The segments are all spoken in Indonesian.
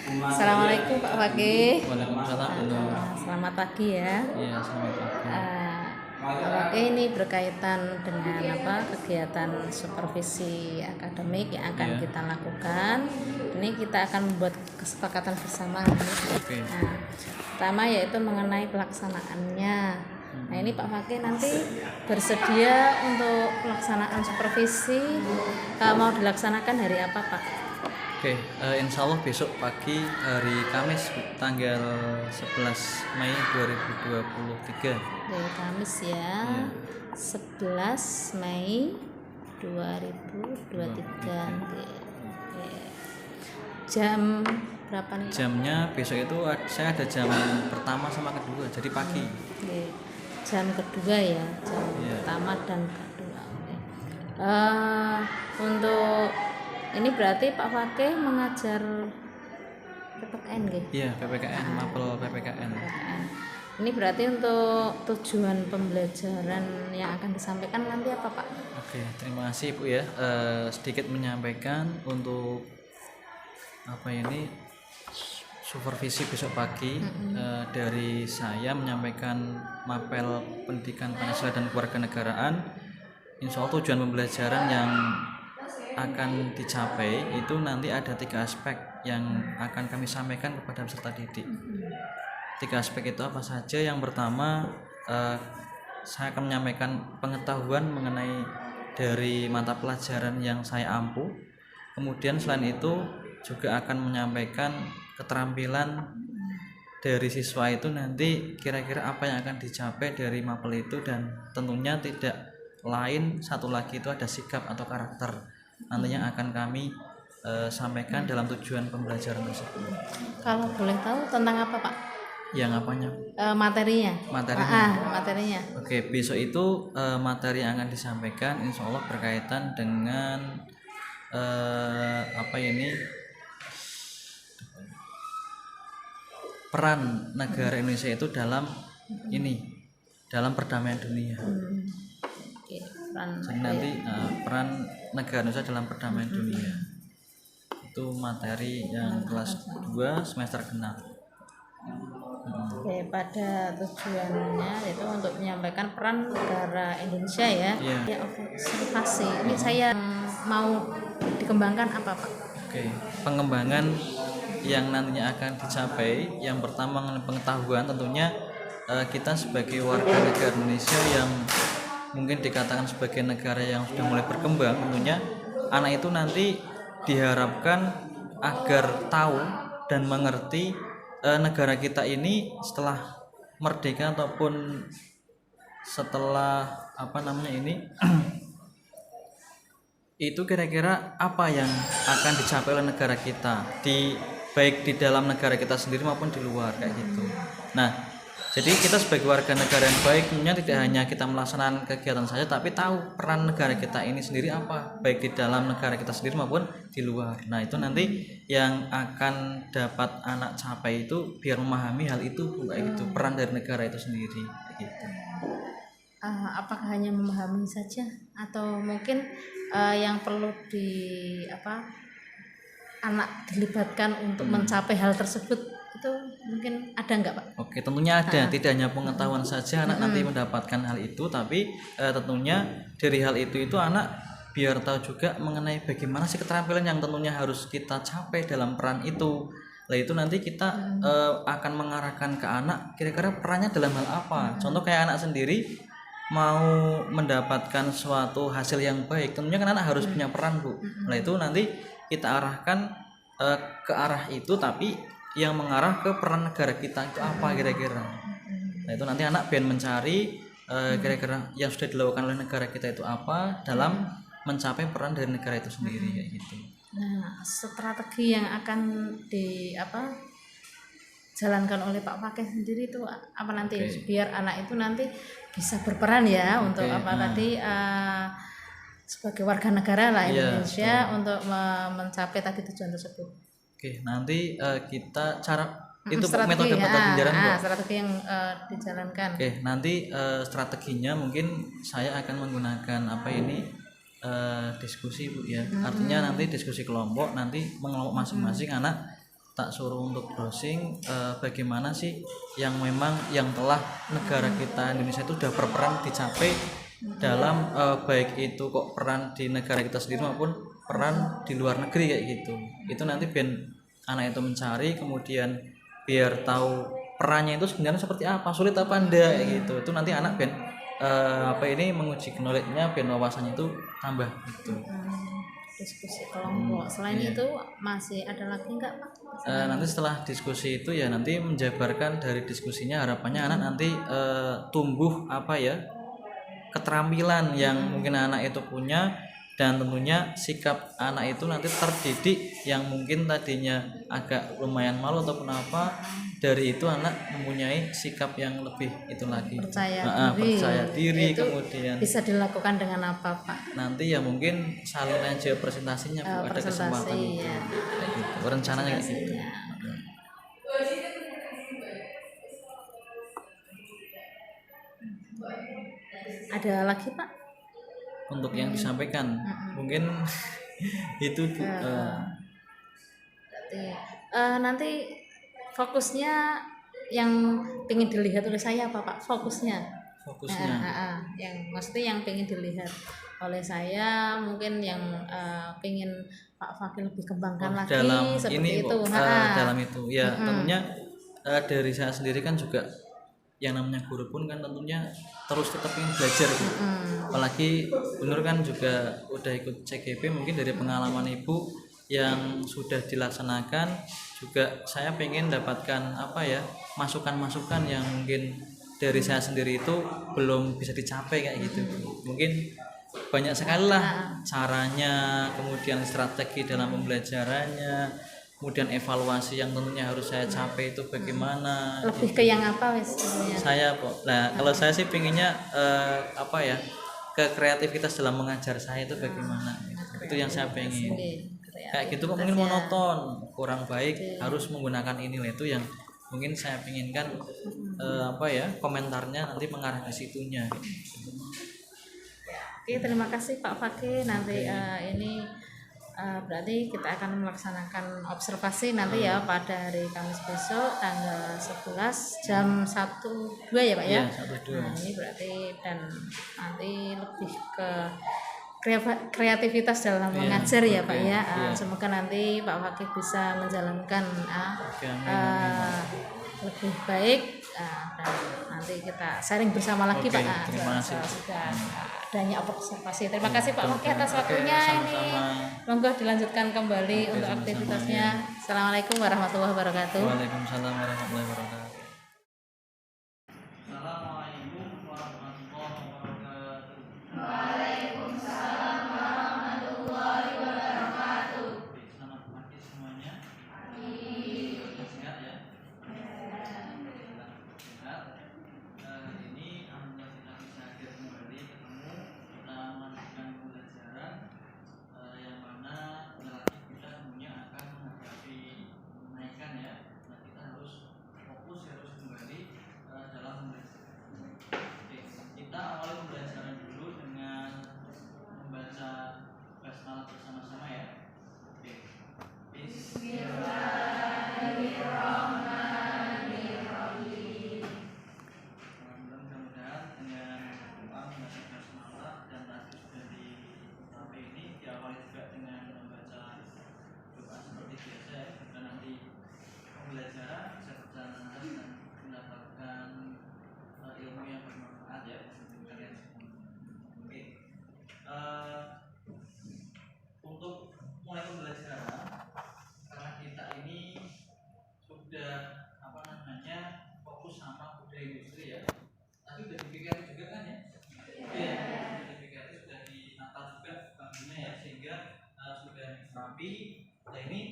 Assalamualaikum Pak Fakih. Waalaikumsalam. Selamat pagi ya. Iya, selamat pagi. Pak Fakih, ini berkaitan dengan kegiatan supervisi akademik yang akan Iya. kita lakukan. Ini kita akan membuat kesepakatan bersama. Oke. Nah, pertama yaitu mengenai pelaksanaannya. Nah, ini Pak Fakih nanti bersedia untuk pelaksanaan supervisi, mau dilaksanakan hari apa Pak? Oke, insya Allah besok pagi hari Kamis tanggal 11 Mei 2023. Dari Kamis ya, Iya. 11 Mei 2023. Oke. Jam berapa nih Pak? Jamnya besok itu saya ada jam pertama sama kedua, jadi pagi. Oke. Jam kedua ya, jam Iya. pertama dan kedua. Oke. Untuk ini berarti Pak Fakih mengajar PPKN nggih? Iya, PPKN, mapel PPKN. PPKN. Ini berarti untuk tujuan pembelajaran yang akan disampaikan nanti apa Pak? Oke, terima kasih Bu ya. Sedikit menyampaikan untuk supervisi besok pagi. Dari saya menyampaikan mapel pendidikan Pancasila dan Kewarganegaraan. Insya Allah tujuan pembelajaran yang akan dicapai itu nanti ada 3 aspek yang akan kami sampaikan kepada peserta didik. 3 aspek itu apa saja? Yang pertama, saya akan menyampaikan pengetahuan mengenai dari mata pelajaran yang saya ampu. Kemudian selain itu juga akan menyampaikan keterampilan dari siswa itu nanti kira-kira apa yang akan dicapai dari mapel itu, dan tentunya tidak lain satu lagi itu ada sikap atau karakter nantinya akan kami sampaikan dalam tujuan pembelajaran tersebut. Kalau boleh tahu tentang apa Pak? Yang apanya? Materinya. Materinya. Oke, besok itu materi yang akan disampaikan insya Allah berkaitan dengan peran negara Indonesia itu dalam perdamaian dunia. Oke, peran Jadi nanti peran negara Indonesia dalam perdamaian dunia itu materi yang kelas 2 semester genap. Oke, pada tujuannya itu untuk menyampaikan peran negara Indonesia ya. Iya. Ya, observasi. Ini saya mau dikembangkan apa Pak? Oke, pengembangan yang nantinya akan dicapai yang pertama mengenai pengetahuan, tentunya kita sebagai warga negara Indonesia yang mungkin dikatakan sebagai negara yang sudah mulai berkembang, tentunya anak itu nanti diharapkan agar tahu dan mengerti negara kita ini setelah merdeka ataupun setelah itu kira-kira apa yang akan dicapai oleh negara kita baik di dalam negara kita sendiri maupun di luar kayak gitu. Nah, jadi kita sebagai warga negara yang baik tentunya tidak hanya kita melaksanakan kegiatan saja, tapi tahu peran negara kita ini sendiri apa, baik di dalam negara kita sendiri maupun di luar. Nah, itu nanti yang akan dapat anak capai itu biar memahami hal itu kayak gitu, peran dari negara itu sendiri kayak gitu. Apakah hanya memahami saja atau mungkin yang perlu anak dilibatkan untuk mencapai hal tersebut itu mungkin ada nggak Pak? Oke, tentunya ada. Tidak hanya pengetahuan saja anak nanti mendapatkan hal itu, tapi tentunya dari hal itu anak biar tahu juga mengenai bagaimana sih keterampilan yang tentunya harus kita capai dalam peran itu. Nah, itu nanti kita akan mengarahkan ke anak kira-kira perannya dalam hal apa. Contoh kayak anak sendiri mau mendapatkan suatu hasil yang baik, tentunya kan anak harus punya peran Bu. Nah, itu nanti kita arahkan ke arah itu, tapi yang mengarah ke peran negara kita itu apa kira-kira. Nah, itu nanti anak biar mencari kira-kira yang sudah dilakukan oleh negara kita itu apa dalam mencapai peran dari negara itu sendiri kayak gitu. Nah, strategi yang akan jalankan oleh Pak Fakih sendiri itu apa nanti biar anak itu nanti bisa berperan ya untuk sebagai warga negara lah Indonesia untuk mencapai tadi tujuan tersebut. Oke, nanti kita itu strategi, metode pembelajaran strategi yang dijalankan. Oke, nanti strateginya mungkin saya akan menggunakan diskusi Bu ya. Artinya nanti diskusi kelompok, nanti mengelompok masing-masing anak tak suruh untuk browsing bagaimana sih yang memang yang telah negara kita Indonesia itu sudah berperan dicapai dalam baik itu kok peran di negara kita sendiri maupun peran di luar negeri kayak gitu. Itu nanti biar anak itu mencari, kemudian biar tahu perannya itu sebenarnya seperti apa, sulit apa enggak kayak gitu. Itu nanti anak biar menguji knowledge-nya, biar wawasannya itu tambah gitu. Diskusi kelompok. Selain itu masih ada lagi enggak Pak? Nanti setelah diskusi itu ya nanti menjabarkan dari diskusinya, harapannya anak nanti tumbuh keterampilan yang mungkin anak itu punya, dan tentunya sikap anak itu nanti terdidik yang mungkin tadinya agak lumayan malu ataupun apa, dari itu anak mempunyai sikap yang lebih itu lagi, percaya diri. Itu kemudian bisa dilakukan dengan apa Pak? nanti ya mungkin saling aja presentasinya Bu, ada kesempatan itu kayak gitu. Rencananya kayak gitu. Ada lagi Pak? Untuk yang disampaikan mungkin itu Bu. Nanti fokusnya yang ingin dilihat oleh saya apa Pak? Fokusnya yang maksudnya yang pengen dilihat oleh saya, mungkin yang pengen Pak Fakih lebih kembangkan lagi dalam seperti ini itu. Dalam itu ya tentunya dari saya sendiri kan juga yang namanya guru pun kan tentunya terus tetap ingin belajar gitu. Apalagi Bunur kan juga udah ikut CGP, mungkin dari pengalaman Ibu yang sudah dilaksanakan juga saya pengen dapatkan masukan-masukan yang mungkin dari saya sendiri itu belum bisa dicapai kayak gitu. Mungkin banyak sekali lah caranya, kemudian strategi dalam pembelajarannya, kemudian evaluasi yang tentunya harus saya capai itu bagaimana. Lebih ke yang apa wes? Kalau saya sih pinginnya ke kreativitas dalam mengajar saya itu bagaimana itu yang saya pengen. Kayak gitu kok mungkin monoton, kurang baik, harus menggunakan ini itu yang mungkin saya pinginkan komentarnya nanti mengarah ke situnya. Oke, terima kasih Pak Fakih. Nanti ini berarti kita akan melaksanakan observasi nanti ya pada hari Kamis besok tanggal 11 jam 1.2 ya Pak ya. Nah, ini berarti dan nanti lebih ke kreativitas dalam mengajar ya Pak ya. Semoga nanti Pak Fakih bisa menjalankan lebih baik, dan nanti kita sharing bersama lagi Pak. Terima kasih. Sudah adanya observasi. Terima kasih Pak Fakih atas waktunya. Ini monggo dilanjutkan kembali untuk aktivitasnya. Assalamualaikum warahmatullahi wabarakatuh. Waalaikumsalam warahmatullahi wabarakatuh.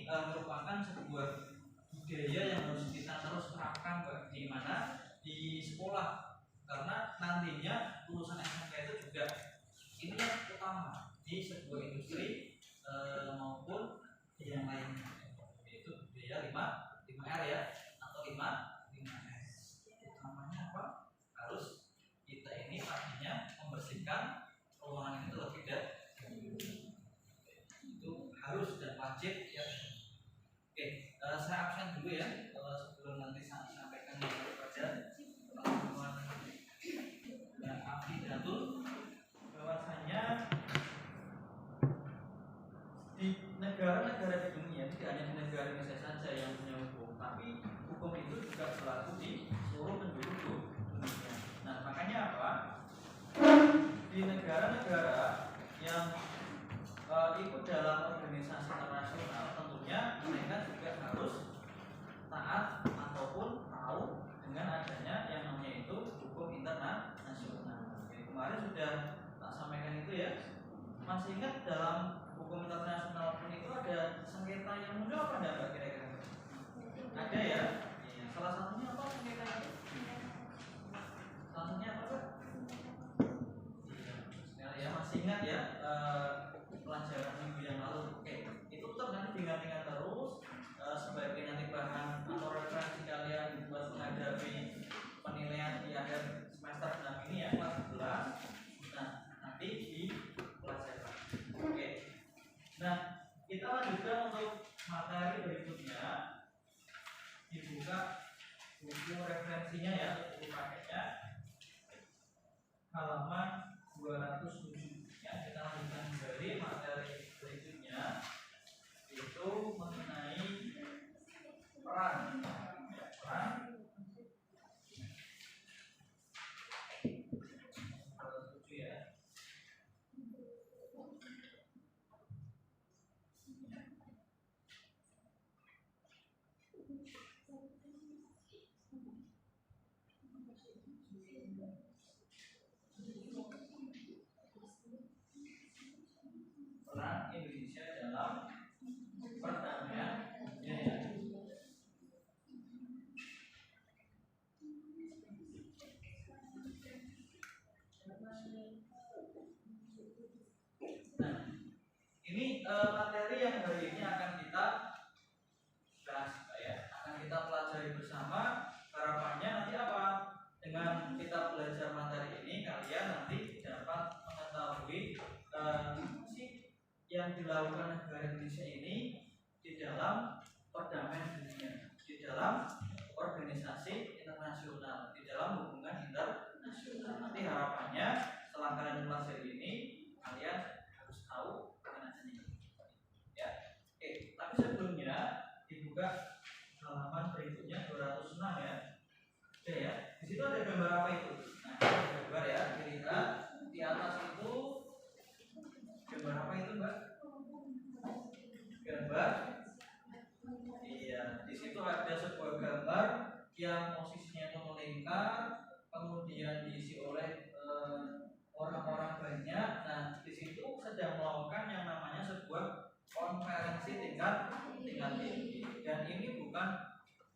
Merupakan sebuah budaya yang harus kita terus terapkan bagaimana di sekolah, karena nantinya lulusan SMK itu juga ini yang utama di sebuah industri maupun yang lainnya, yaitu budaya 5R ya, atau 5S. Utamanya apa? Harus kita ini artinya membersihkan ruangan itu lebih dari itu harus dan wajib ya. Oke, Saya absen dulu ya sebelum nanti saya sampaikan kepada teman-teman dan Afidatul bahwasanya di negara-negara di dunia, tidak hanya di negara Indonesia saja yang punya hukum, tapi hukum itu juga berlaku di seluruh penjuru dunia. Nah, makanya apa? Di negara-negara yang ikut dalam organisasi internasional, tentunya mereka juga harus taat ataupun tahu dengan adanya yang namanya itu hukum internasional. Oke, kemarin sudah tak sampaikan itu ya. Masih ingat dalam hukum internasional pun itu ada sengketa yang muncul apa enggak Mbak kira-kira? Ada ya? Iya. Salah satunya apa sengketa itu? Salah satunya apa Mbak? Iya. Sekali ya, masih ingat ya pelajaran minggu yang lalu. Oke, itu tetap nanti diingat-ingat terus sebagai nanti bahan atau referensi kalian buat menghadapi penilaian di akhir semester 6 ini ya, kelas 11. Nah, nanti di pelajaran. Oke. Nah, kita lanjutkan untuk materi berikutnya. Dibuka buku referensinya ya, buku paketnya halaman 207 ya. Kita lanjutkan kembali materi berikutnya, itu mengenai peran ya, peran 207 ya. Peran Indonesia dalam perdamaian dunia ya. Nah, ini materi yang hari ini akan kita bahas ya, akan kita pelajari bersama. Harapannya nanti apa? Dengan kita belajar materi ini, kalian nanti dapat mengetahui sih yang dilakukan negara Indonesia ini di dalam perdamaian dunia, di dalam organisasi internasional, di dalam hubungan internasional. Nanti harapannya setelah kalian pelajari ini, kalian harus tahu dengan adanya ya. Oke, tapi sebelumnya dibuka halaman berikutnya 206 ya. Oke ya. Di situ ada gambar apa itu? Nah, ada gambar ya. Dilihat di atas itu gambar apa itu, Mbak? Gambar. Iya, di situ ada sebuah gambar yang posisinya itu melingkar, kemudian diisi oleh orang-orang banyak. Nah, di situ sedang melakukan yang namanya sebuah konferensi tingkat tinggi. Dan ini bukan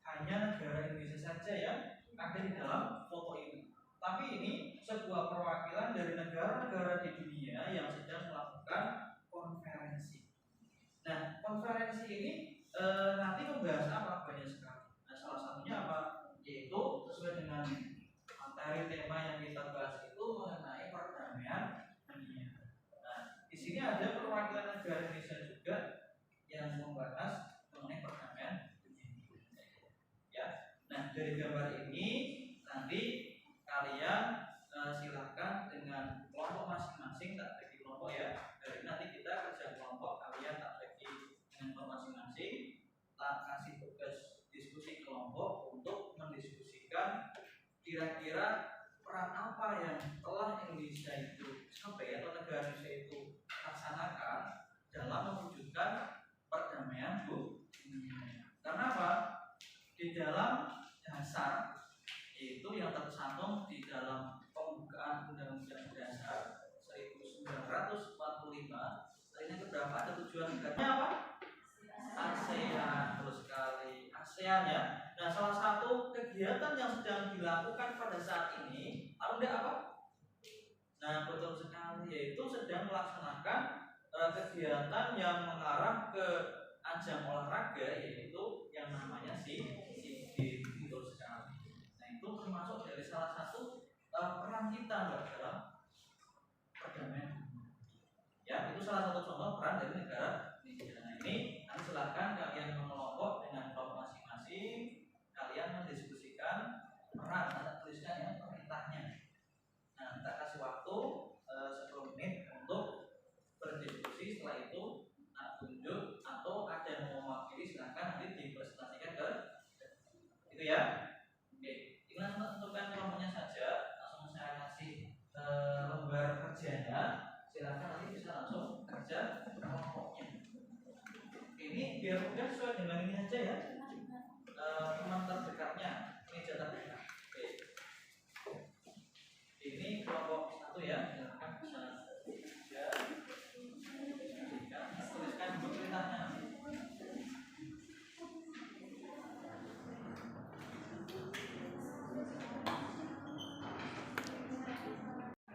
hanya negara Indonesia saja yang ada di dalam foto ini, tapi ini sebuah perwakilan dari negara-negara di dunia yang sedang melakukan konferensi. Nah, konferensi ini nanti membahas apa? Banyak sekali. Nah, salah satunya apa? Yaitu sesuai dengan materi tema yang kita bahas itu mengenai perdamaian dunia. Nah, di sini ada perwakilan negara Indonesia juga yang membahas mengenai perdamaian dunia. Ya. Nah, dari gambar ini nanti kalian silakan dengan kelompok masing-masing, tak bagi kelompok ya. Dari nanti kita kerja kelompok, kalian tak bagi dengan kelompok masing-masing, tak kasih tugas diskusi kelompok untuk mendiskusikan kira-kira peran apa yang telah Indonesia itu sampai atau negara Indonesia itu laksanakan dalam mewujudkan perdamaian dunia. Karena apa? Di dalam dasar itu yang tercantum di dalam pembukaan Undang-Undang Dasar 1945, ini berapa ada tujuan negaranya apa? ASEAN, terus sekali ASEAN ya. Nah, salah satu kegiatan yang sedang dilakukan pada saat ini, tahu enggak apa? Nah, betul sekali, yaitu sedang melaksanakan kegiatan yang mengarah ke ajang olahraga, yaitu yang namanya SEA Games, betul sekali. Nah, itu termasuk dari salah satu peran kita Mbak, dalam perdamaian. Ya, itu salah satu contoh peran dari negara Indonesia. Nah, ini nanti silakan kalian mengelompok dengan kelompok ini biar mudah sesuai dengan ini aja ya. Teman terdekatnya ini jatah mereka. Oke. Ini kelompok 1 ya. Silakan bisa ya. Tuliskan dulu perintahnya.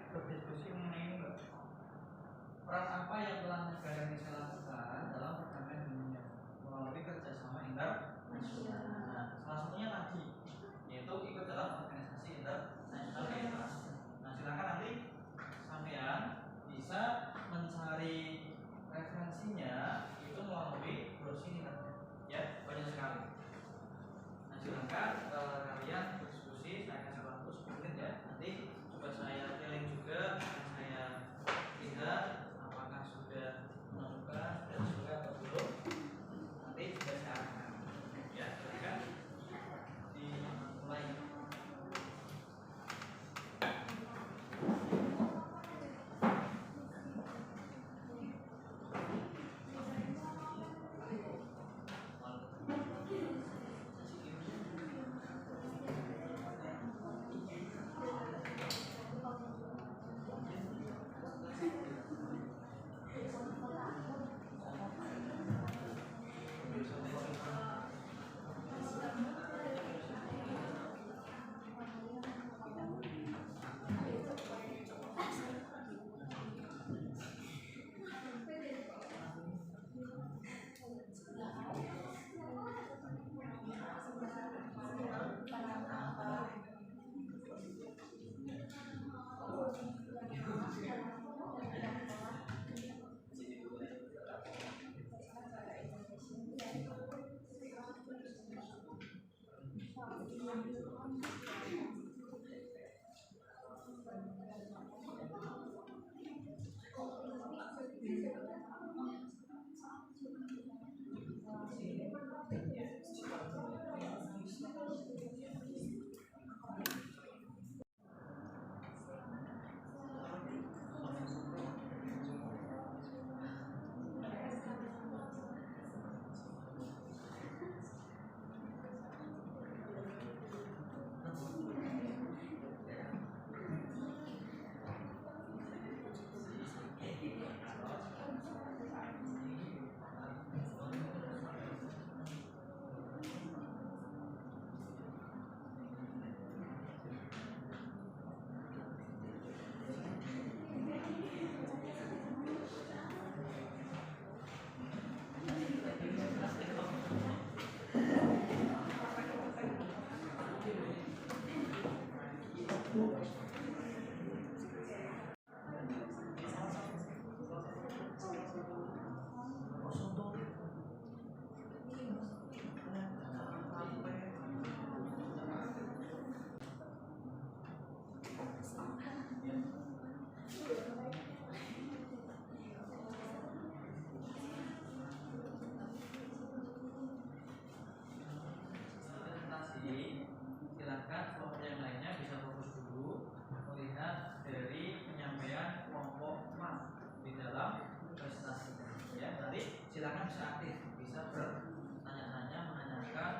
Berdiskusi mengenai ini enggak? Peran apa yang telah negara Indonesia lakukan dalam perdamaian dunia melalui kerjasama internasional? Nah, salah satunya tadi yaitu ikut dalam organisasi internasional kayak. Nah, silakan nanti sampean bisa mencari referensinya itu melalui browsing internet ya, banyak sekali. Nah, silakan kalian berdiskusi, saya kasih waktu 10 menit ya. Nanti coba saya keliling juga, saya lihat apakah sudah menemukan dan sudah atau belum. Nanti sudah saya arahkan ya, silakan dimulai. Silakan kelompok yang lainnya bisa fokus dulu melihat dari penyampaian kelompok 4 di dalam presentasi ya. Nanti silakan bisa aktif, bisa bertanya-tanya, menanyakan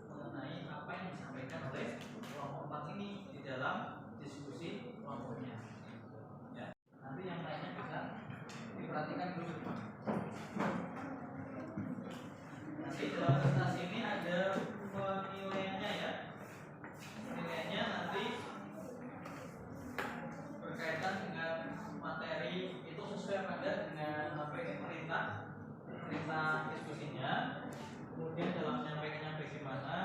mengenai apa yang disampaikan oleh kelompok 4 ini di dalam diskusi kelompoknya ya. Nanti yang lainnya bisa diperhatikan dulu. Nanti dalam presentasi ini ada penilaiannya ya. Penilaiannya nanti berkaitan dengan materi itu sesuai pada dengan apa ini perintah diskusinya. Kemudian dalam menyampaikannya bagaimana,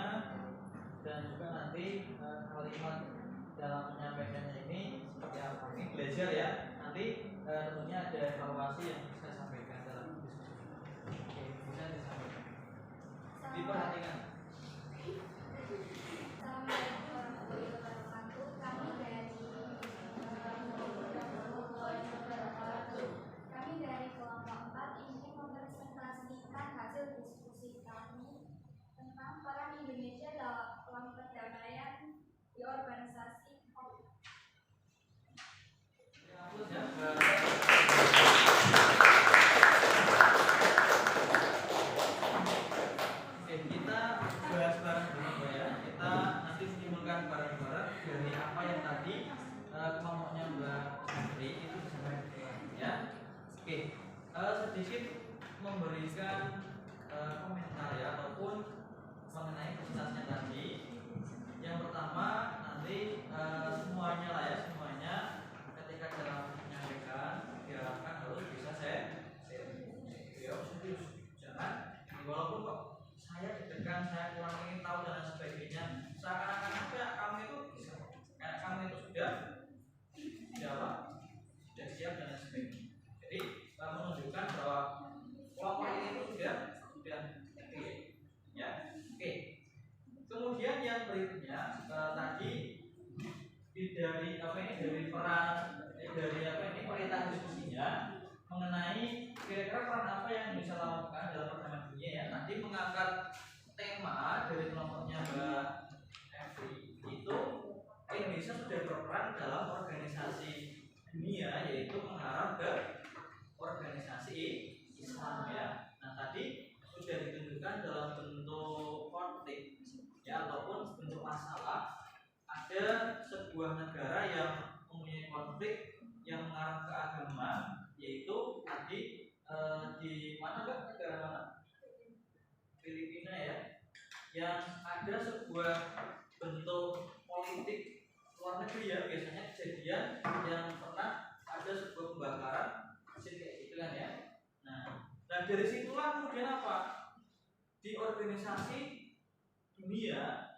dan juga nanti kalimat dalam menyampaikannya ini seperti apa. Ini belajar ya. Nanti tentunya ada evaluasi yang bisa sampaikan dalam diskusi. Oke, bisa disampaikan. Diperhatikan. Kami dari kelompok 4 ingin mempresentasikan hasil diskusi kami tentang peran Indonesia dalam perdamaian di organisasi peran dari apa ini perintah diskusinya mengenai kira-kira peran apa yang bisa lakukan dalam perdamaian dunia ya. Nanti mengangkat tema dari kelompoknya Mbak Evi itu Indonesia sudah berperan dalam organisasi dunia, yaitu mengarah ke organisasi Islam ya. Nah tadi sudah ditunjukkan dalam bentuk konflik ya ataupun bentuk masalah. Ada sebuah negara yang mempunyai konflik yang mengarah ke agama, yaitu tadi di mana Mbak, negara mana? Filipina ya, yang ada sebuah bentuk politik luar negeri ya, biasanya kejadian yang pernah ada sebuah pembakaran kayak gitu kan ya. Nah dari situlah kemudian apa? Di organisasi dunia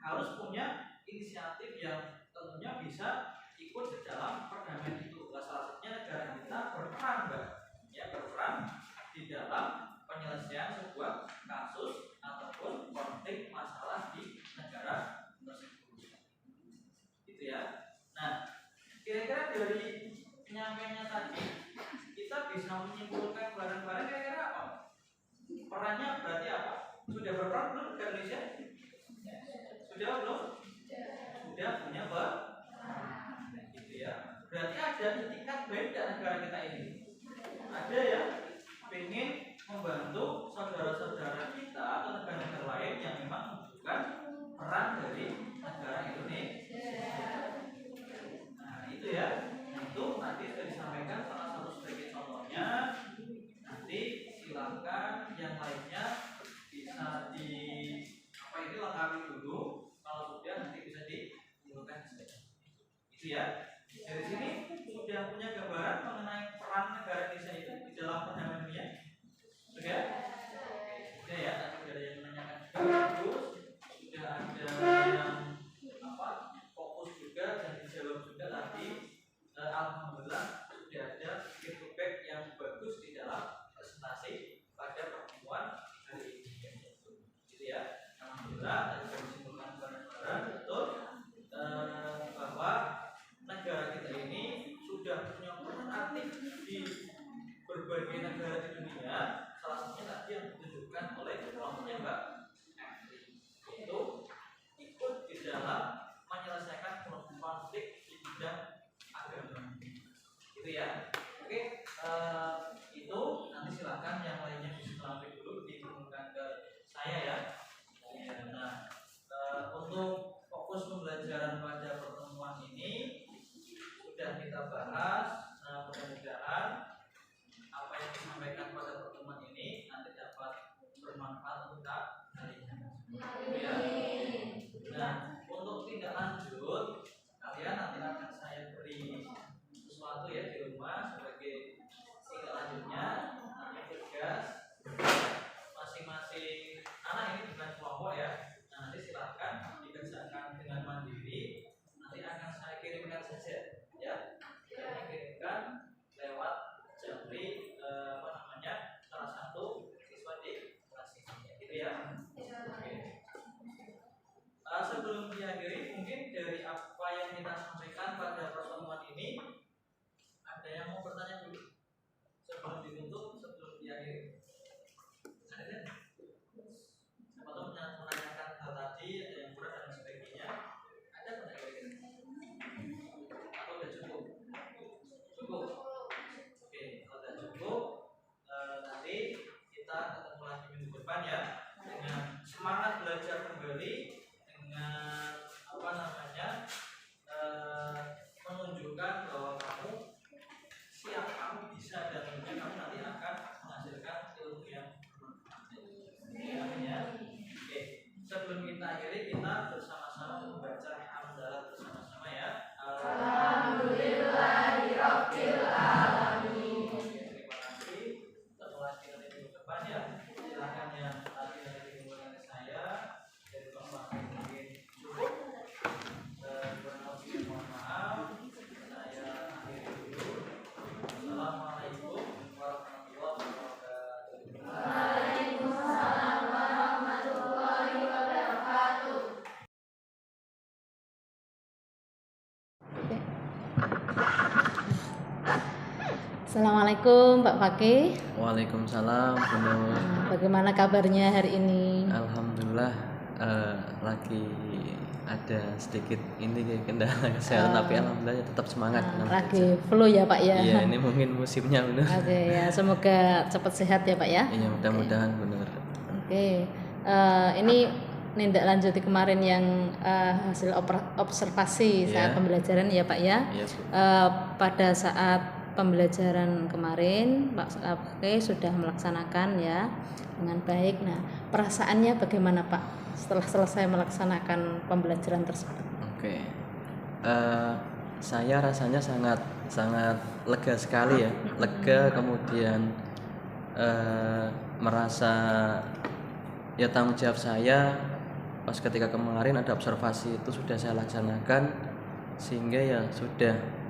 harus punya inisiatif yang tentunya bisa ikut ke dalam perdamaian itu. Salah satunya negara kita berperan Mbak, ya berperan di dalam penyelesaian sebuah kasus ataupun konflik masalah di negara tersebut. Gitu ya. Nah, kira-kira dari penyampaiannya tadi kita bisa menyimpulkan barang-barang kira-kira apa? Perannya berarti apa? Sudah berperan belum negara Indonesia? Sudah belum? Sudah punya peran. Gitu ya. Berarti ada etikat beda negara kita ini. Ada ya pengen membantu saudara-saudara kita atau negara-negara lain yang memang membutuhkan peran dari negara Indonesia. Nah itu ya, itu nanti sudah disampaikan salah satu sebagai contohnya. Nanti silakan yang lainnya bisa di apa ini lengkapi dulu. Kalau sudah nanti bisa dilakukan saja. Itu ya. Dari sini sudah punya gambaran mengenai peran negara Indonesia itu di dalam perdamaian dunia. Sudah? Sudah ya. Tadi sudah ada yang menanyakan bagus. Sudah ada yang apa fokus juga dan dijawab juga tadi. Alhamdulillah sudah ada feedback yang bagus di dalam presentasi pada pertemuan hari ini. Gitu ya. Alhamdulillah tadi sudah disimpulkan bareng-bareng betul bahwa negara kita ini sudah punya peran aktif di berbagai negara di dunia. Salah satunya tadi yang ditunjukkan oleh kelompoknya Mbak Evi, itu ikut di dalam menyelesaikan konflik di bidang agama. Gitu ya. Oke, itu nanti silakan yang lainnya bisa terangkan dulu dihubungkan ke saya ya. Nah, untuk fokus pembelajaran pada pertemuan ini sudah kita bahas. Nah, mudah-mudahan apa yang disampaikan pada pertemuan ini nanti dapat bermanfaat untuk kalian. Ya. Nah, untuk tindak lanjut, kalian nanti akan saya beri sesuatu ya di rumah sebagai tindak lanjutnya. Nanti tugas masing-masing anak ini bukan kelompok ya. Nah, nanti silahkan dikerjakan dengan mandiri. Nanti akan saya kirimkan saja. Ya, saya kirimkan lewat Japri salah satu siswa di kelas ini, gitu ya. Oke. Sebelum diakhiri, mungkin dari apa yang kita sampaikan pada pertemuan ini, ada yang mau bertanya dulu sebelum ditutup, sebelum diakhiri? Ada kan? Siapa tahu menanyakan hal tadi, ada yang kurang dan sebagainya. Ada pertanyaan? Atau sudah cukup? Cukup. Oke, kalau sudah cukup, nanti kita ketemu lagi minggu depan ya, dengan semangat belajar kembali, dengan menunjukkan bahwa kamu siap, kamu bisa, dan tentunya kamu nanti akan menghasilkan ilmu yang bermanfaat. Ya. Oke, sebelum kita akhiri, kita bersama-sama membaca hamdalah bersama-sama ya. Alhamdulillahirabbil alamin. Terima kasih. Ketemu lagi nanti minggu depan ya. Silakan yang tadi nanti dimulai saya dari kelompok mungkin cukup. Assalamualaikum Pak Fakih. Waalaikumsalam Bu Nur. Bagaimana kabarnya hari ini? Alhamdulillah lagi ada sedikit ini kayak kendala kesehatan tapi alhamdulillah tetap semangat. Lagi flu ya Pak ya? Iya, ini mungkin musimnya benar. Oke ya, semoga cepat sehat ya Pak ya. Iya, mudah-mudahan benar. Oke, ini nindak lanjuti kemarin yang hasil observasi saat pembelajaran ya Pak ya. Iya, Bu. Pada saat pembelajaran kemarin Pak Fakih sudah melaksanakan ya dengan baik. Nah, perasaannya bagaimana Pak setelah selesai melaksanakan pembelajaran tersebut? Oke. Saya rasanya sangat lega sekali ya. Lega, kemudian merasa ya tanggung jawab saya pas ketika kemarin ada observasi itu sudah saya laksanakan, sehingga ya sudah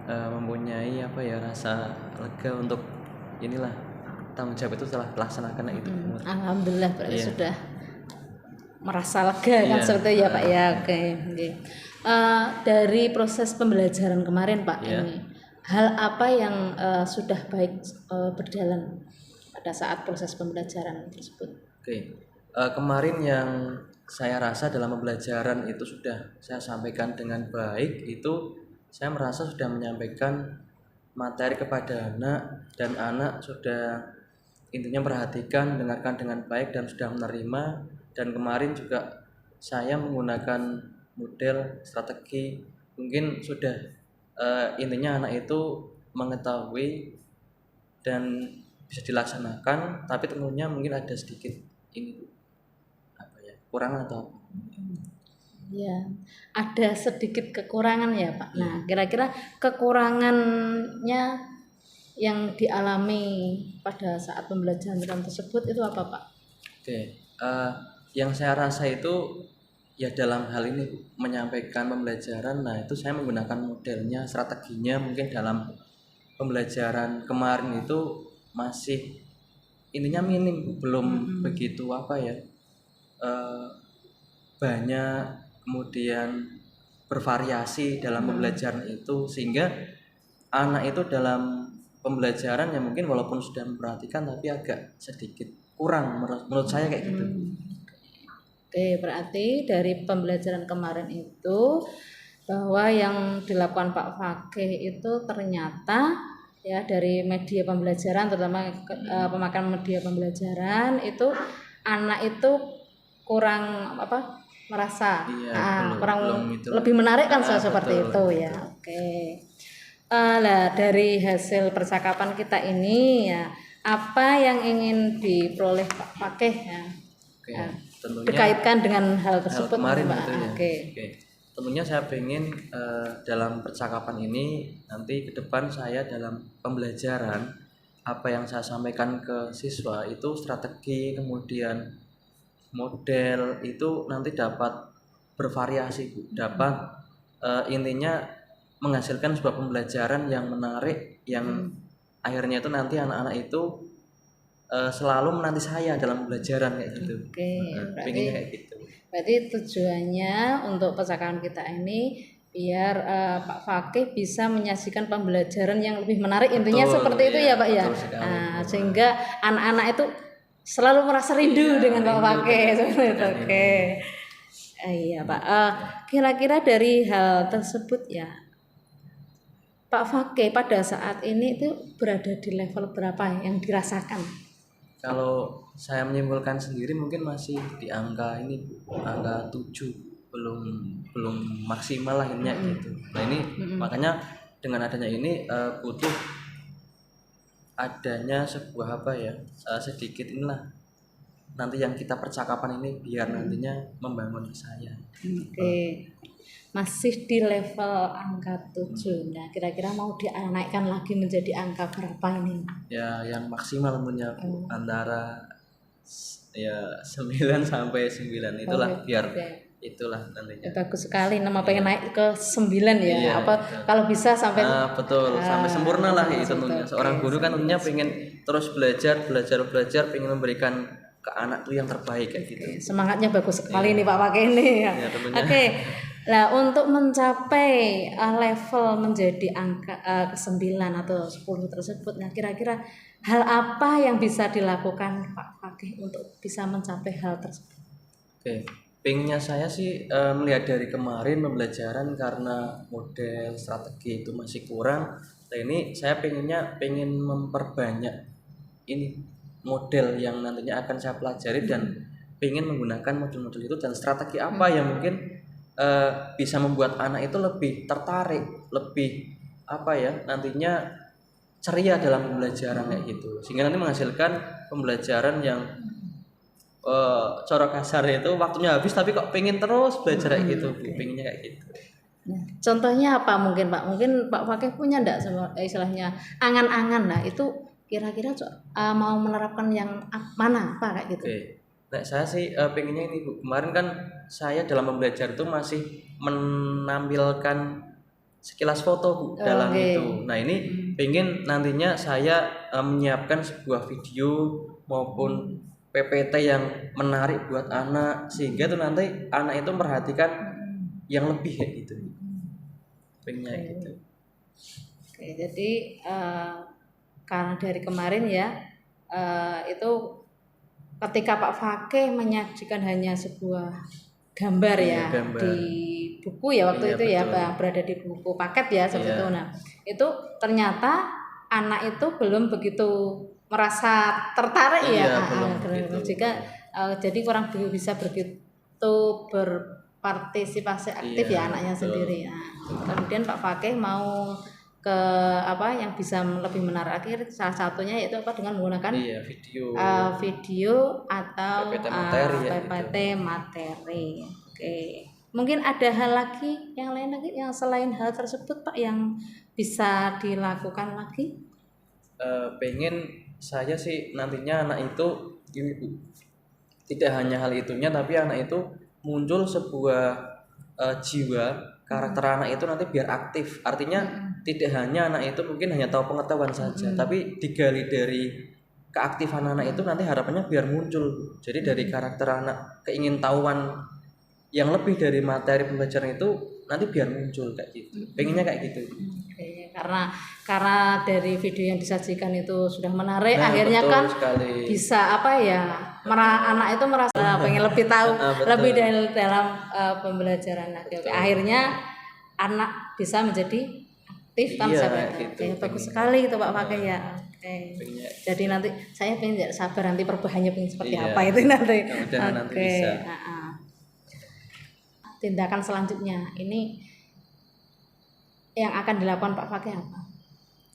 mempunyai rasa lega untuk inilah tanggung jawab itu telah dilaksanakan itu. Alhamdulillah berarti Iya. sudah merasa lega kan Iya. seperti itu ya Pak ya. Oke. Dari proses pembelajaran kemarin Pak Iya. ini hal apa yang sudah baik berjalan pada saat proses pembelajaran tersebut? Oke. Kemarin yang saya rasa dalam pembelajaran itu sudah saya sampaikan dengan baik, itu saya merasa sudah menyampaikan materi kepada anak, dan anak sudah intinya perhatikan, dengarkan dengan baik dan sudah menerima. Dan kemarin juga saya menggunakan model strategi, mungkin sudah intinya anak itu mengetahui dan bisa dilaksanakan, tapi tentunya mungkin ada sedikit ini kurang atau apa. Ya, ada sedikit kekurangan ya Pak. Nah, kira-kira kekurangannya yang dialami pada saat pembelajaran tersebut itu apa Pak? Oke, yang saya rasa itu ya dalam hal ini Bu, menyampaikan pembelajaran. Nah, itu saya menggunakan modelnya, strateginya mungkin dalam pembelajaran kemarin itu masih ininya minim Bu, belum begitu banyak, kemudian bervariasi dalam pembelajaran itu, sehingga anak itu dalam pembelajaran yang mungkin walaupun sudah memperhatikan tapi agak sedikit kurang menurut saya kayak gitu. Oke, berarti dari pembelajaran kemarin itu bahwa yang dilakukan Pak Fakih itu ternyata ya dari media pembelajaran, terutama pemakaian media pembelajaran itu anak itu kurang merasa kurang lebih menarik kan seperti betul. itu ya. Oke. Lah dari hasil percakapan kita ini ya apa yang ingin diperoleh Pak Fakih ya? Oke, tentunya Dikaitkan dengan hal hal tersebut kemarin Pak. gitu ya. Oke. Tentunya saya pengen dalam percakapan ini nanti ke depan saya dalam pembelajaran apa yang saya sampaikan ke siswa itu strategi, kemudian model itu nanti dapat bervariasi Bu. Dapat intinya menghasilkan sebuah pembelajaran yang menarik, yang akhirnya itu nanti anak-anak itu selalu menanti saya dalam pembelajaran kayak gitu. Oke, Pengennya kayak gitu. berarti tujuannya untuk percakapan kita ini biar Pak Fakih bisa menyajikan pembelajaran yang lebih menarik, intinya Betul, seperti itu iya, ya Pak ya. betul sekali, Nah, Bu. sehingga anak-anak itu selalu merasa rindu dengan Pak Fakih seperti itu. Oke. Iya Pak. Kira-kira dari hal tersebut ya, Pak Fakih pada saat ini itu berada di level berapa yang dirasakan? Kalau saya menyimpulkan sendiri mungkin masih di angka ini Bu, angka 7, belum maksimal lah ininya gitu. Nah ini makanya dengan adanya ini butuh adanya sebuah sedikit inilah nanti yang kita percakapan ini biar nantinya membangun saya. Oke. Masih di level angka 7. Nah, kira-kira mau dinaikkan lagi menjadi angka berapa ini? Ya yang maksimal punya Bu, antara ya 9 sampai 9 itulah biar itulah nantinya. Bagus sekali, nama pengen naik ke 9 ya. Iya, kalau bisa sampai betul sampai sempurna lah itu tentunya. betul. Seorang guru kan tentunya pengen terus belajar, pengen memberikan ke anak tuh yang terbaik kayak gitu. semangatnya bagus sekali nih Pak Fakih ini ya. Iya, tentunya. Oke. Nah, untuk mencapai level menjadi angka ke-9 atau 10 tersebut, nah kira-kira hal apa yang bisa dilakukan Pak Fakih untuk bisa mencapai hal tersebut? Oke, pengennya saya sih melihat dari kemarin pembelajaran karena model strategi itu masih kurang. Nah ini saya pengen memperbanyak ini model yang nantinya akan saya pelajari dan pengen menggunakan model-model itu dan strategi apa yang mungkin bisa membuat anak itu lebih tertarik, lebih apa ya nantinya ceria dalam pembelajaran kayak gitu, sehingga nanti menghasilkan pembelajaran yang cara kasar itu waktunya habis tapi kok pengen terus belajar kayak gitu, Bu. Pengennya kayak gitu. Nah, contohnya apa mungkin Pak? Mungkin Pak Fakih punya enggak istilahnya angan-angan lah itu kira-kira mau menerapkan yang mana Pak kayak gitu? Oke. Nah, saya sih pengennya ini Bu. Kemarin kan saya dalam belajar itu masih menampilkan sekilas foto Bu dalam Oke. itu. Nah, ini pengen nantinya saya menyiapkan sebuah video maupun PPT yang menarik buat anak sehingga tuh nanti anak itu memperhatikan yang lebih kayak gitu. Pengennya kayak gitu. Oke, jadi karena dari kemarin ya itu ketika Pak Fakih menyajikan hanya sebuah gambar ya gambar. di buku ya waktu Iya, itu ya betul. Pak, berada di buku paket ya seperti Iya. itu. Nah, itu ternyata anak itu belum begitu merasa tertarik ya. Iya, belum begitu. Jika jadi kurang bisa begitu berpartisipasi aktif Iya, ya anaknya betul. sendiri. Nah, kemudian Pak Fakih mau ke apa yang bisa lebih menarik akhir salah satunya yaitu apa dengan menggunakan Iya, video atau PPT materi ya, PPT materi. Oke. Mungkin ada hal lagi yang lain lagi yang selain hal tersebut Pak yang bisa dilakukan lagi? Pengen saya sih nantinya anak itu ini Bu, tidak hanya hal itunya tapi anak itu muncul sebuah jiwa karakter anak itu nanti biar aktif, artinya tidak hanya anak itu mungkin hanya tahu pengetahuan saja tapi digali dari keaktifan anak itu nanti harapannya biar muncul Bu. Jadi dari karakter anak keingintahuan yang lebih dari materi pembelajaran itu nanti biar muncul kayak gitu, pengennya kayak gitu. Oke, karena dari video yang disajikan itu sudah menarik, Nah, akhirnya betul kan sekali. bisa apa ya? Anak itu merasa pengen lebih tahu Betul. lebih dalam pembelajaran. Oke, akhirnya anak bisa menjadi aktif kan Iya, sahabat. gitu, Oke, bagus pengen. sekali itu Pak Fakih ya. Oke. Pengennya. Jadi nanti saya pengen tidak sabar nanti perubahannya pengen seperti Iya. apa itu nanti. Mudah-mudahan nanti Oke. bisa. Tindakan selanjutnya ini yang akan dilakukan Pak Fakih apa?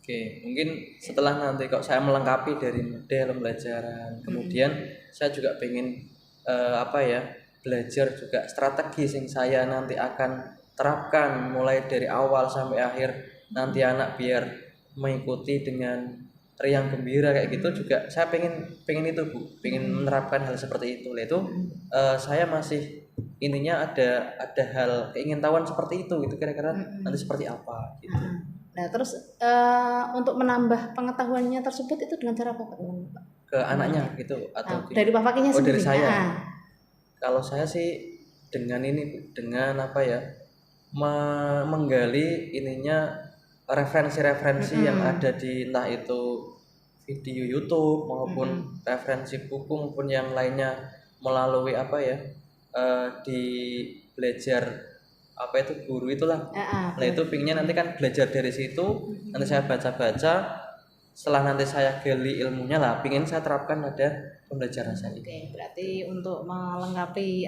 Oke, mungkin setelah nanti kok saya melengkapi dari model pembelajaran, kemudian saya juga pengen belajar juga strategi yang saya nanti akan terapkan mulai dari awal sampai akhir nanti anak biar mengikuti dengan riang gembira kayak gitu juga saya pengen itu Bu, pengen menerapkan hal seperti itu. Itu saya masih ininya ada hal keingintahuan seperti itu gitu kira-kira nanti seperti apa gitu. Nah, terus untuk menambah pengetahuannya tersebut itu dengan cara apa Pak? Ke anaknya gitu atau Dari Pak Fakihnya oh sendiri. dari saya. Nah, Kalau saya sih dengan ini dengan apa ya menggali ininya referensi-referensi yang ada di entah itu video YouTube maupun referensi buku maupun yang lainnya melalui apa ya di belajar apa itu guru itulah. Nah itu pinginnya nanti kan belajar dari situ, nanti saya baca-baca, setelah nanti saya gali ilmunya lah, pingin saya terapkan pada pembelajaran saya. Oke, berarti untuk melengkapi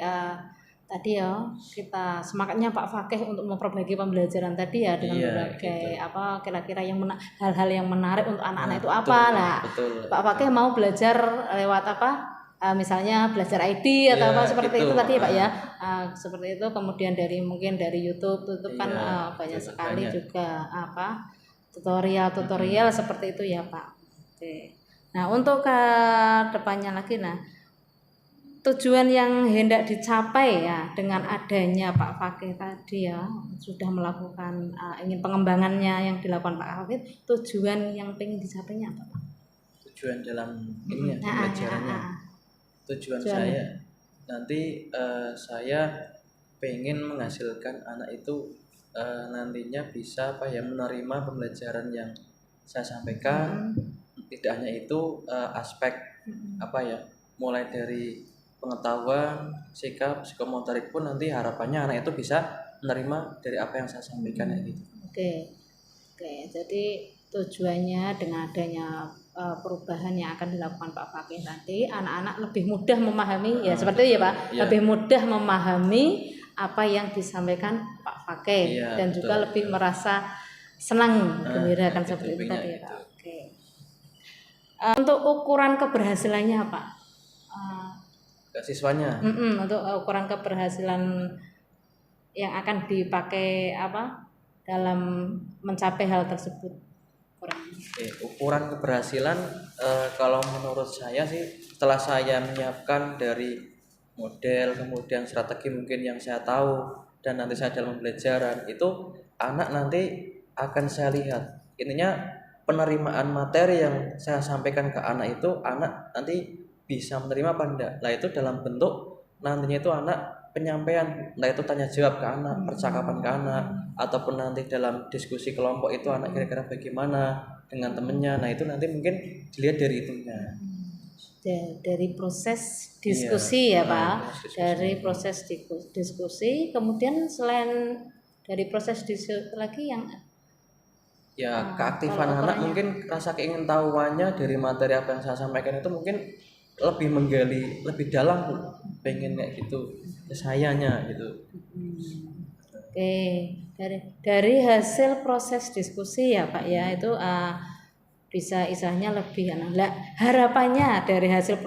tadi ya kita semangatnya Pak Fakih untuk memperbaiki pembelajaran tadi ya dengan berbagai apa kira-kira yang hal-hal yang menarik untuk anak-anak itu apa lah. Pak Fakih mau belajar lewat apa? Misalnya belajar ID atau apa seperti itu tadi ya Pak ya. Seperti itu kemudian mungkin dari YouTube kan banyak sekali juga apa tutorial seperti itu ya Pak. Oke. Nah untuk ke depannya lagi tujuan yang hendak dicapai ya dengan adanya Pak Fakih tadi ya sudah melakukan ingin pengembangannya yang dilakukan Pak Fakih, tujuan yang pengen dicapainya apa Pak? Tujuan dalam ini pembelajarannya. Tujuan saya nanti saya pengen menghasilkan anak itu nantinya bisa apa ya, menerima pembelajaran yang saya sampaikan. Tidak hanya itu, aspek apa ya, mulai dari pengetahuan, sikap, psikomotorik pun nanti harapannya anak itu bisa menerima dari apa yang saya sampaikan kayak gitu. Oke, oke. Jadi tujuannya dengan adanya perubahan yang akan dilakukan Pak Fakih nanti, anak-anak lebih mudah memahami, ya seperti itu ya Pak, Iya. lebih mudah memahami apa yang disampaikan Pak Fakih, Iya, dan betul. juga lebih merasa senang, gembira kan gitu, seperti itu intinya tadi ya gitu. Pak. Oke. Untuk ukuran keberhasilannya Pak, Ke siswanya. untuk ukuran keberhasilan yang akan dipakai apa dalam mencapai hal tersebut kurang. Ukuran keberhasilan, kalau menurut saya sih, setelah saya menyiapkan dari model, kemudian strategi mungkin yang saya tahu, dan nanti saya dalam pembelajaran itu anak nanti akan saya lihat, intinya penerimaan materi yang saya sampaikan ke anak itu anak nanti bisa menerima apa enggak. Lah itu dalam bentuk nantinya itu anak penyampaian, entah itu tanya jawab ke anak, percakapan ke anak, ataupun nanti dalam diskusi kelompok itu anak kira-kira bagaimana dengan temennya. Nah itu nanti mungkin dilihat dari itunya. Dari proses diskusi ya Pak, diskusi. dari proses diskusi, kemudian selain dari proses diskusi lagi yang ya keaktifan kalau anak, ukurannya. mungkin rasa keingintahuannya dari materi apa yang saya sampaikan itu mungkin lebih menggali lebih dalam, pengen kayak gitu ke sayanya gitu. Oke, dari hasil proses diskusi ya Pak ya, itu bisa istilahnya lebih lah, harapannya dari hasil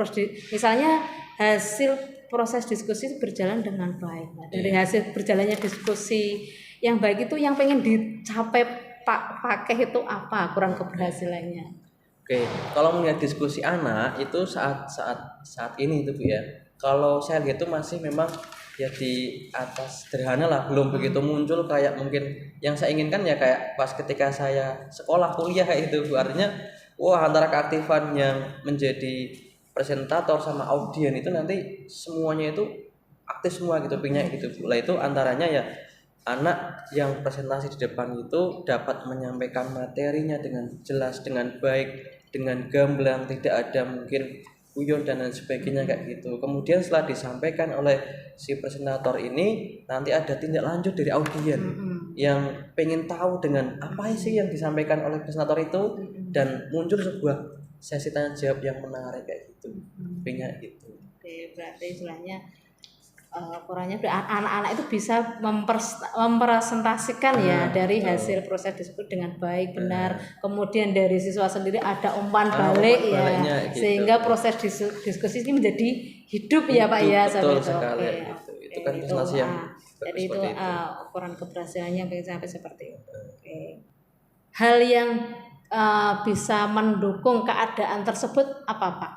misalnya hasil proses diskusi itu berjalan dengan baik. Nah, dari hasil berjalannya diskusi yang baik itu yang pengen dicapai Pak Fakih itu apa kurang keberhasilannya? Oke, kalau melihat diskusi anak itu saat ini itu Bu ya, kalau saya lihat itu masih memang ya di atas sederhana lah, belum begitu muncul kayak mungkin yang saya inginkan ya kayak pas ketika saya sekolah kuliah kayak itu Bu. Artinya wah, antara keaktifan yang menjadi presentator sama audien itu nanti semuanya itu aktif semua gitu, punya gitu Bu. Lah itu antaranya ya anak yang presentasi di depan itu dapat menyampaikan materinya dengan jelas, dengan baik, dengan gamblang, tidak ada mungkin guyon dan lain sebagainya kayak gitu. Kemudian setelah disampaikan oleh si presentator ini, nanti ada tindak lanjut dari audien yang pengen tahu dengan apa sih yang disampaikan oleh presentator itu, dan muncul sebuah sesi tanya jawab yang menarik kayak gitu. Pengen gitu. Oke, berarti istilahnya ukurannya anak-anak itu bisa mempresentasikan ya dari hasil proses diskusi dengan baik, benar. Kemudian dari siswa sendiri ada umpan balik ya, gitu. sehingga proses diskusi ini menjadi hidup ya Pak ya. Betul Sampai sekali itu. gitu. Itu kan presentasi yang jadi itu seperti itu. ukuran keberhasilannya sampai seperti itu. Oke. Hal yang bisa mendukung keadaan tersebut apa Pak?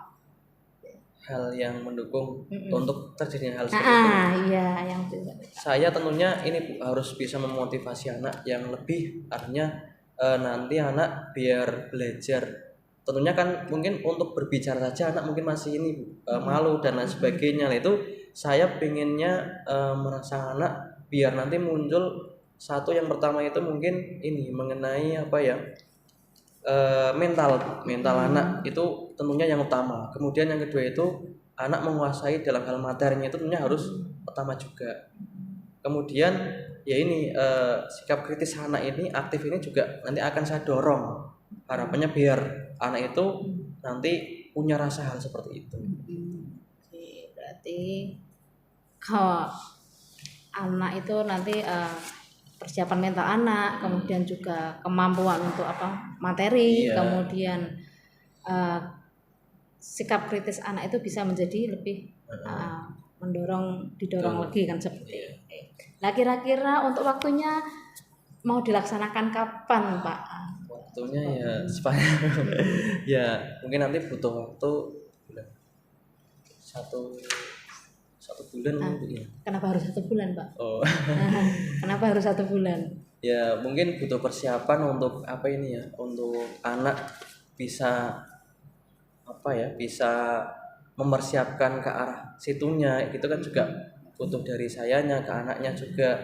Hal yang mendukung untuk terjadinya hal seperti itu. Iya, yang saya tentunya ini Bu, harus bisa memotivasi anak yang lebih, artinya nanti anak biar belajar. Tentunya kan mungkin untuk berbicara saja anak mungkin masih ini Bu, malu dan lain sebagainya. Nah, itu saya pengennya merasa anak biar nanti muncul satu, yang pertama itu mungkin ini mengenai apa ya, mental anak itu tentunya yang utama. Kemudian yang kedua itu anak menguasai dalam hal materinya, itu tentunya harus pertama juga. Kemudian ya ini sikap kritis anak ini, aktif ini juga nanti akan saya dorong, harapannya biar anak itu nanti punya rasa hal seperti itu. Oke, berarti kalau anak itu nanti persiapan mental anak, kemudian juga kemampuan untuk materi, kemudian sikap kritis anak itu bisa menjadi lebih didorong lagi kan seperti itu. Nah, kira-kira untuk waktunya mau dilaksanakan kapan Pak? Waktunya ya sepanjang ya mungkin nanti butuh waktu satu bulan mungkin ya. Kenapa harus 1 bulan Pak? Kenapa harus 1 bulan? Ya mungkin butuh persiapan untuk apa ini ya, untuk anak bisa apa ya, bisa mempersiapkan ke arah situnya gitu kan juga butuh dari sayanya ke anaknya juga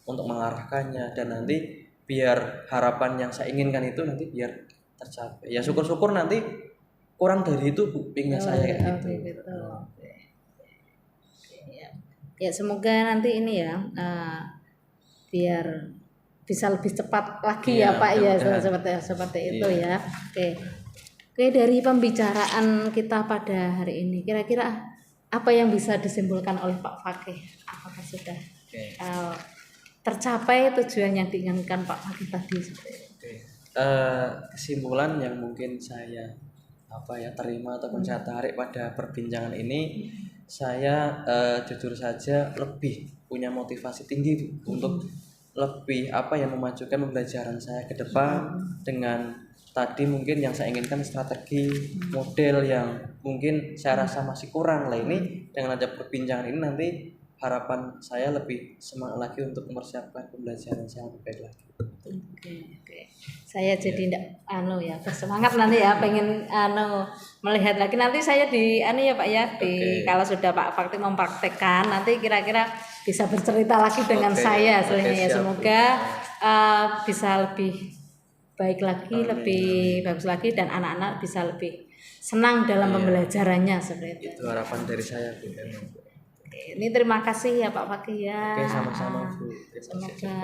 untuk mengarahkannya, dan nanti biar harapan yang saya inginkan itu nanti biar tercapai. Ya syukur-syukur nanti kurang dari itu Bu, pingin saya kayak gitu. Gitu. Ya semoga nanti ini ya biar bisa lebih cepat lagi ya Pak ya, seperti itu ya. Oke, dari pembicaraan kita pada hari ini kira-kira apa yang bisa disimpulkan oleh Pak Fakih? Apakah sudah tercapai tujuan yang diinginkan Pak Fakih tadi? Kesimpulan yang mungkin saya terima ataupun saya tarik pada perbincangan ini, saya jujur saja lebih punya motivasi tinggi untuk lebih memajukan pembelajaran saya ke depan dengan tadi mungkin yang saya inginkan strategi model yang mungkin saya rasa masih kurang lah. Ini dengan ada perbincangan ini nanti harapan saya lebih semangat lagi untuk mempersiapkan pembelajaran saya lebih baik lagi. Oke. Saya jadi bersemangat nanti ya, pengen melihat lagi nanti saya di ya Pak ya, kalau sudah Pak Fakih mempraktekkan nanti kira-kira bisa bercerita lagi dengan saya sebenarnya ya. Semoga bisa lebih baik lagi, lebih bagus lagi, dan anak-anak bisa lebih senang dalam pembelajarannya seperti itu. Itu harapan dari saya Bu. Ini terima kasih ya Pak Fakih ya. Oke, sama-sama Bu. Semoga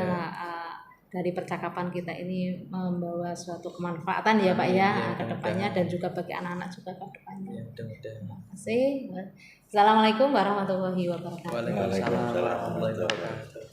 dari percakapan kita ini membawa suatu kemanfaatan ya Pak ya ke depannya, dan juga bagi anak-anak juga ke depannya. Terima kasih. Assalamualaikum warahmatullahi wabarakatuh. Waalaikumsalam warahmatullahi wabarakatuh.